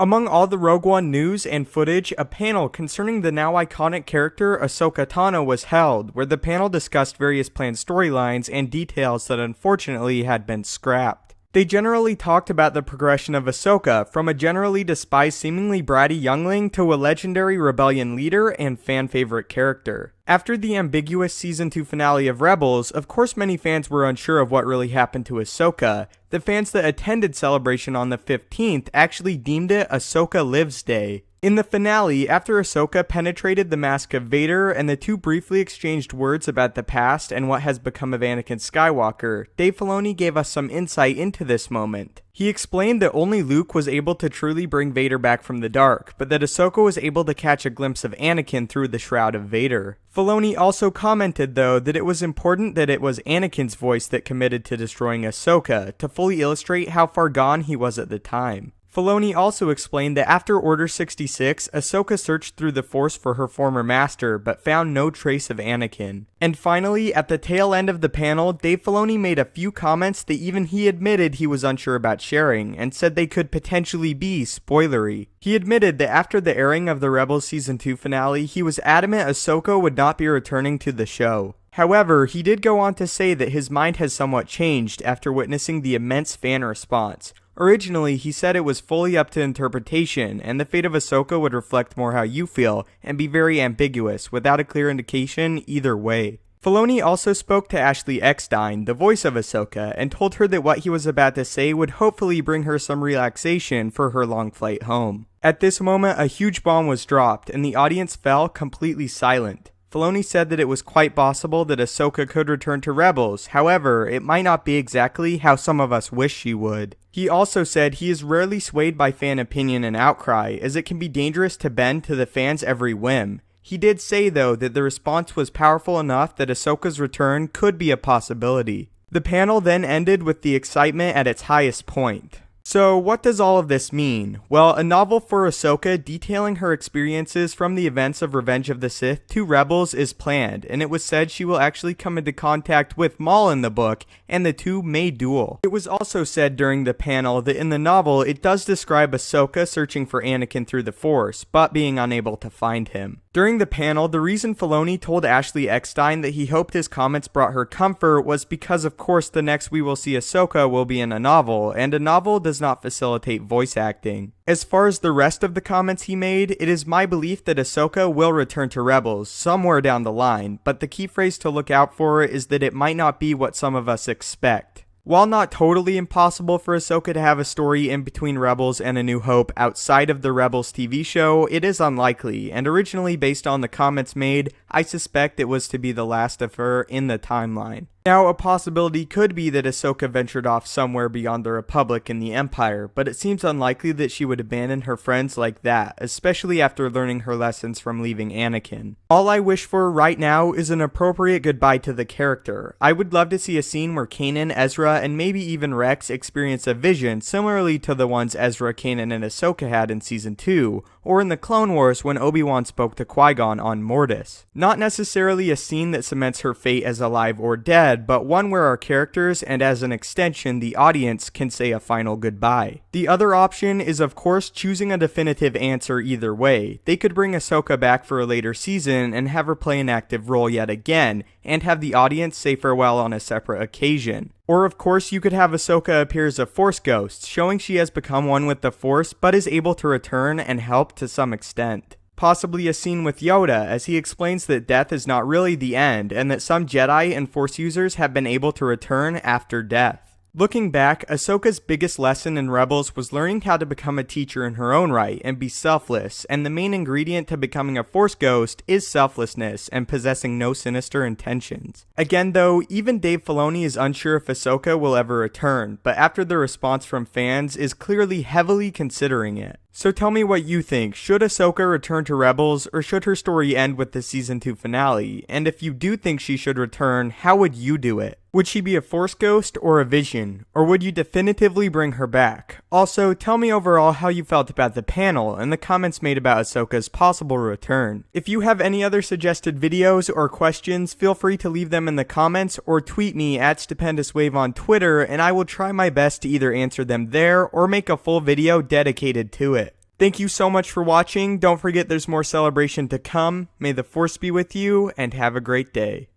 Among all the Rogue One news and footage, a panel concerning the now iconic character Ahsoka Tano was held, where the panel discussed various planned storylines and details that unfortunately had been scrapped. They generally talked about the progression of Ahsoka from a generally despised, seemingly bratty youngling to a legendary rebellion leader and fan-favorite character. After the ambiguous Season 2 finale of Rebels, of course many fans were unsure of what really happened to Ahsoka. The fans that attended Celebration on the 15th actually deemed it Ahsoka Lives Day. In the finale, after Ahsoka penetrated the mask of Vader and the two briefly exchanged words about the past and what has become of Anakin Skywalker, Dave Filoni gave us some insight into this moment. He explained that only Luke was able to truly bring Vader back from the dark, but that Ahsoka was able to catch a glimpse of Anakin through the shroud of Vader. Filoni also commented, though, that it was important that it was Anakin's voice that committed to destroying Ahsoka, to fully illustrate how far gone he was at the time. Filoni also explained that after Order 66, Ahsoka searched through the Force for her former master, but found no trace of Anakin. And finally, at the tail end of the panel, Dave Filoni made a few comments that even he admitted he was unsure about sharing, and said they could potentially be spoilery. He admitted that after the airing of the Rebels Season 2 finale, he was adamant Ahsoka would not be returning to the show. However, he did go on to say that his mind has somewhat changed after witnessing the immense fan response. Originally, he said it was fully up to interpretation, and the fate of Ahsoka would reflect more how you feel, and be very ambiguous, without a clear indication either way. Filoni also spoke to Ashley Eckstein, the voice of Ahsoka, and told her that what he was about to say would hopefully bring her some relaxation for her long flight home. At this moment, a huge bomb was dropped, and the audience fell completely silent. Filoni said that it was quite possible that Ahsoka could return to Rebels, however, it might not be exactly how some of us wish she would. He also said he is rarely swayed by fan opinion and outcry, as it can be dangerous to bend to the fans' every whim. He did say, though, that the response was powerful enough that Ahsoka's return could be a possibility. The panel then ended with the excitement at its highest point. So, what does all of this mean? Well, a novel for Ahsoka detailing her experiences from the events of Revenge of the Sith to Rebels is planned, and it was said she will actually come into contact with Maul in the book, and the two may duel. It was also said during the panel that in the novel it does describe Ahsoka searching for Anakin through the Force, but being unable to find him. During the panel, the reason Filoni told Ashley Eckstein that he hoped his comments brought her comfort was because, of course, the next we will see Ahsoka will be in a novel, and a novel does not facilitate voice acting. As far as the rest of the comments he made, it is my belief that Ahsoka will return to Rebels somewhere down the line, but the key phrase to look out for is that it might not be what some of us expect. While not totally impossible for Ahsoka to have a story in between Rebels and A New Hope outside of the Rebels TV show, it is unlikely, and originally based on the comments made, I suspect it was to be the last of her in the timeline. Now, a possibility could be that Ahsoka ventured off somewhere beyond the Republic and the Empire, but it seems unlikely that she would abandon her friends like that, especially after learning her lessons from leaving Anakin. All I wish for right now is an appropriate goodbye to the character. I would love to see a scene where Kanan, Ezra, and maybe even Rex experience a vision similarly to the ones Ezra, Kanan, and Ahsoka had in Season 2, or in the Clone Wars when Obi-Wan spoke to Qui-Gon on Mortis. Not necessarily a scene that cements her fate as alive or dead, but one where our characters, and as an extension, the audience, can say a final goodbye. The other option is, of course, choosing a definitive answer either way. They could bring Ahsoka back for a later season and have her play an active role yet again, and have the audience say farewell on a separate occasion. Or of course you could have Ahsoka appear as a Force ghost, showing she has become one with the Force but is able to return and help to some extent. Possibly a scene with Yoda as he explains that death is not really the end and that some Jedi and Force users have been able to return after death. Looking back, Ahsoka's biggest lesson in Rebels was learning how to become a teacher in her own right and be selfless, and the main ingredient to becoming a Force ghost is selflessness and possessing no sinister intentions. Again though, even Dave Filoni is unsure if Ahsoka will ever return, but after the response from fans is clearly heavily considering it. So tell me what you think. Should Ahsoka return to Rebels, or should her story end with the Season 2 finale? And if you do think she should return, how would you do it? Would she be a Force ghost or a vision? Or would you definitively bring her back? Also, tell me overall how you felt about the panel and the comments made about Ahsoka's possible return. If you have any other suggested videos or questions, feel free to leave them in the comments or tweet me at StupendousWave on Twitter, and I will try my best to either answer them there or make a full video dedicated to it. Thank you so much for watching. Don't forget there's more celebration to come. May the Force be with you, and have a great day.